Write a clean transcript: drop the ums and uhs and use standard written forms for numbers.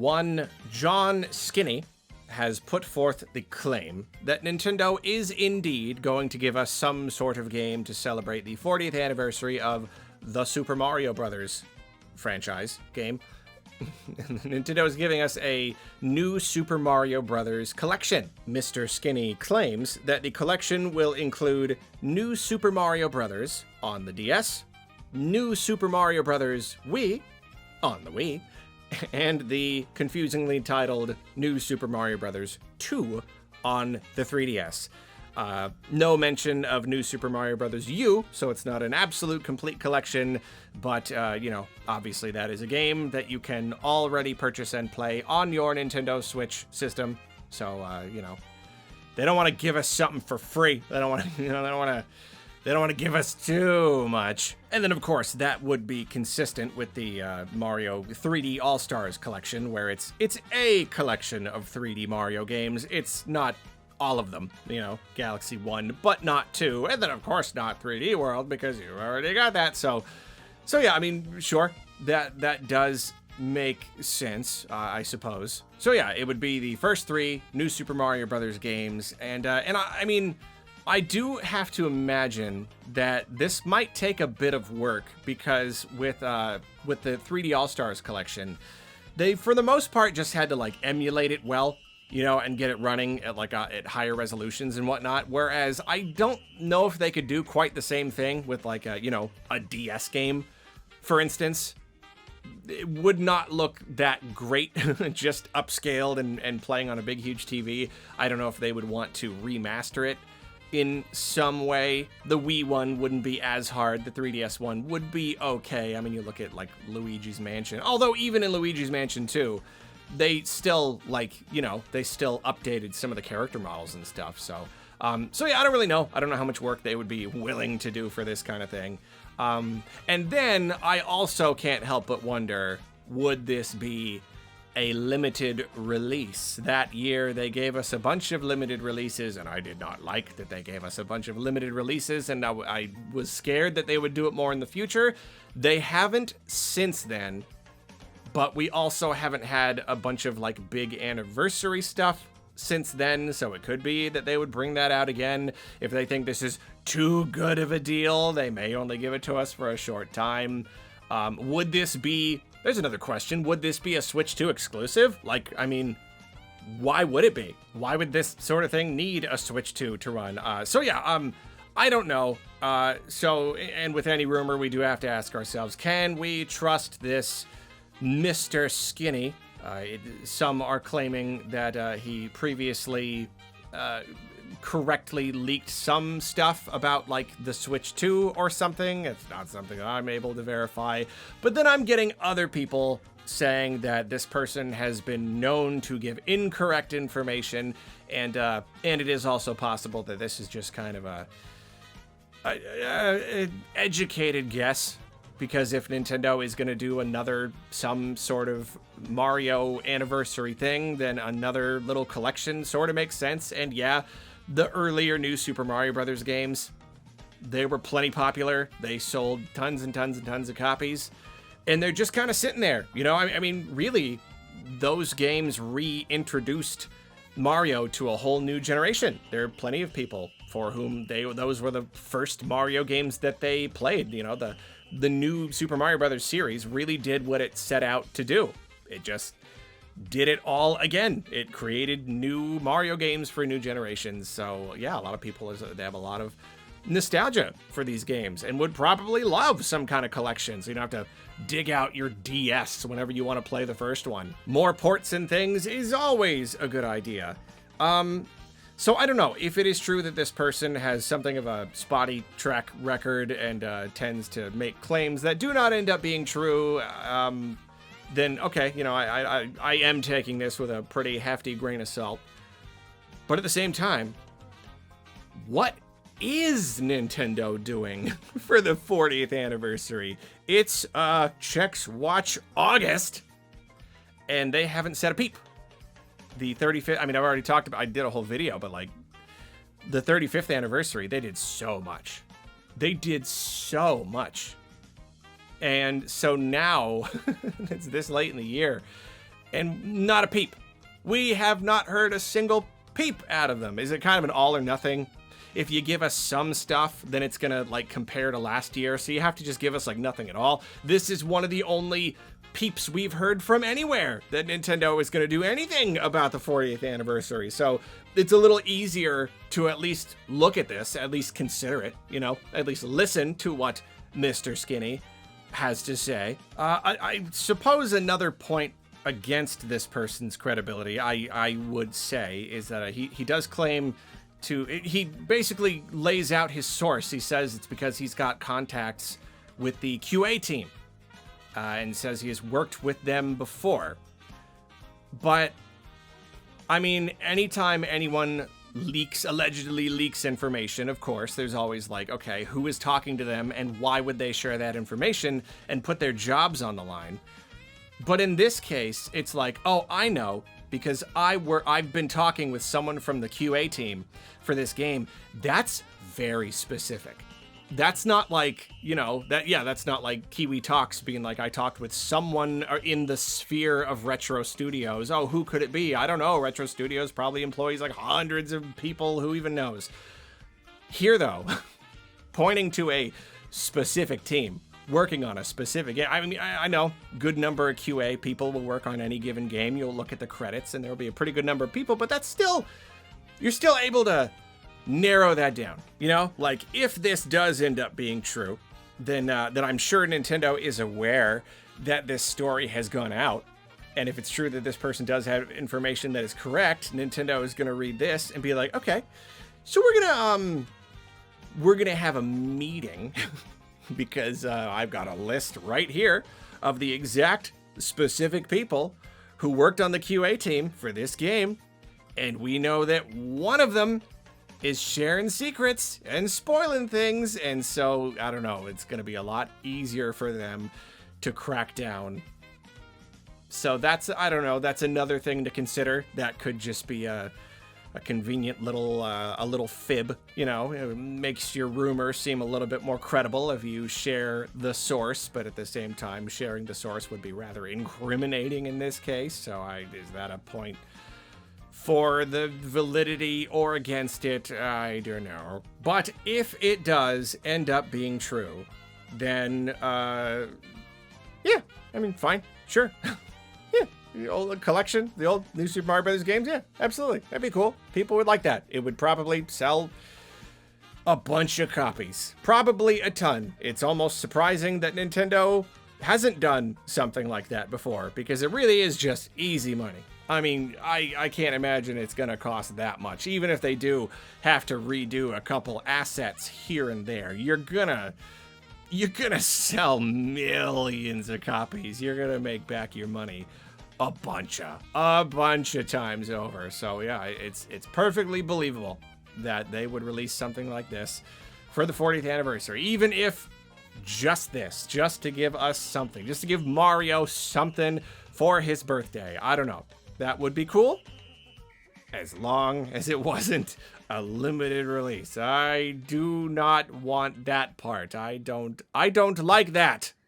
One John Skinny has put forth the claim that Nintendo is indeed going to give us some sort of game to celebrate the 40th anniversary of the Super Mario Bros. Franchise game. Nintendo is giving us a new Super Mario Bros. Collection. Mr. Skinny claims that the collection will include new Super Mario Bros. On the DS, new Super Mario Bros. Wii on the Wii, and the confusingly titled New Super Mario Bros. 2 on the 3DS. No mention of New Super Mario Bros. U, so it's not an absolute complete collection, but, obviously that is a game that you can already purchase and play on your Nintendo Switch system. So, they don't want to give us something for free. They don't want to, they don't want to give us too much. And then, of course, that would be consistent with the Mario 3D All-Stars collection, where it's a collection of 3D Mario games. It's not all of them, Galaxy 1, but not 2. And then, of course, not 3D World, because you already got that. So yeah, I mean, sure, that does make sense, I suppose. So yeah, it would be the first 3 New Super Mario Bros. Games. And I mean, I do have to imagine that this might take a bit of work, because with the 3D All-Stars collection, they, for the most part, just had to, emulate it well, and get it running at, at higher resolutions and whatnot. Whereas I don't know if they could do quite the same thing with, a DS game, for instance. It would not look that great, just upscaled and playing on a big, huge TV. I don't know if they would want to remaster it in some way. The Wii one wouldn't be as hard. The 3DS one would be okay. I mean, you look at Luigi's Mansion. Although even in Luigi's Mansion 2, they still they still updated some of the character models and stuff. So yeah, I don't really know. I don't know how much work they would be willing to do for this kind of thing. And then I also can't help but wonder, would this be a limited release? That year, they gave us a bunch of limited releases, and I did not like that they gave us a bunch of limited releases, and I was scared that they would do it more in the future. They haven't since then, but we also haven't had a bunch of big anniversary stuff since then, so it could be that they would bring that out again. If they think this is too good of a deal, they may only give it to us for a short time. Would this be... There's another question. Would this be a Switch 2 exclusive? I mean, why would it be? Why would this sort of thing need a Switch 2 to run? So yeah, I don't know. And with any rumor, we do have to ask ourselves, can we trust this Mr. Skinny? Some are claiming that he previously correctly leaked some stuff about the Switch 2 or something. It's not something that I'm able to verify. But then I'm getting other people saying that this person has been known to give incorrect information, and it is also possible that this is just kind of an educated guess. Because if Nintendo is going to do some sort of Mario anniversary thing, then another little collection sort of makes sense. And yeah, the earlier New Super Mario Bros. Games, they were plenty popular. They sold tons and tons and tons of copies. And they're just kind of sitting there. I mean, really, those games reintroduced Mario to a whole new generation. There are plenty of people for whom those were the first Mario games that they played. The new Super Mario Bros. Series really did what it set out to do. It just did it all again. It created new Mario games for new generations. So yeah, a lot of people, they have a lot of nostalgia for these games and would probably love some kind of collection. So you don't have to dig out your DS whenever you want to play the first one. More ports and things is always a good idea. So I don't know if it is true that this person has something of a spotty track record and tends to make claims that do not end up being true. Then okay, I am taking this with a pretty hefty grain of salt. But at the same time, what is Nintendo doing for the 40th anniversary? It's Chex Watch August, and they haven't said a peep. The 35th, I mean, I've already talked about, I did a whole video, but the 35th anniversary, they did so much. They did so much. And so now, it's this late in the year, And not a peep. We have not heard a single peep out of them. Is it kind of an all or nothing? If you give us some stuff, then it's gonna like compare to last year. So you have to just give us like nothing at all. This is one of the only peeps we've heard from anywhere that Nintendo is gonna do anything about the 40th anniversary. So it's a little easier to at least look at this, at least consider it, you know, at least listen to what Mr. Skinny has to say. I suppose another point against this person's credibility, I would say, is that he does claim to, he basically lays out his source. He says it's because he's got contacts with the QA team, and says he has worked with them before. But I mean, anytime anyone allegedly leaks information, of course, there's always like, okay, who is talking to them and why would they share that information and put their jobs on the line? But in this case, it's like, oh, I know, because I've been talking with someone from the QA team for this game. That's very specific. That's not like, you know, that's not like Kiwi Talks being like, I talked with someone in the sphere of Retro Studios. Oh, who could it be? I don't know. Retro Studios probably employs like hundreds of people. Who even knows? Here, though, pointing to a specific team working on a specific game. I mean, I know good number of QA people will work on any given game. You'll look at the credits and there'll be a pretty good number of people, but that's still, you're still able to narrow that down, you know? Like, if this does end up being true, then I'm sure Nintendo is aware that this story has gone out. And if it's true that this person does have information that is correct, Nintendo is going to read this and be like, okay, so we're gonna have a meeting because I've got a list right here of the exact specific people who worked on the QA team for this game. And we know that one of them is sharing secrets and spoiling things. And so, I don't know, it's going to be a lot easier for them to crack down. So that's, I don't know, that's another thing to consider. That could just be a convenient little fib, you know. It makes your rumor seem a little bit more credible if you share the source, but at the same time, sharing the source would be rather incriminating in this case. So is that a point for the validity or against it? I don't know. But if it does end up being true, then, yeah, I mean, fine, sure. Yeah, the old collection, the old New Super Mario Brothers games, yeah, absolutely. That'd be cool. People would like that. It would probably sell a bunch of copies. Probably a ton. It's almost surprising that Nintendo hasn't done something like that before, because it really is just easy money. I mean, I can't imagine it's going to cost that much. Even if they do have to redo a couple assets here and there, you're gonna sell millions of copies. You're gonna make back your money a bunch of times over. So yeah, it's perfectly believable that they would release something like this for the 40th anniversary, even if just to give us something, just to give Mario something for his birthday. I don't know. That would be cool, as long as it wasn't a limited release. I do not want that part. I don't like that.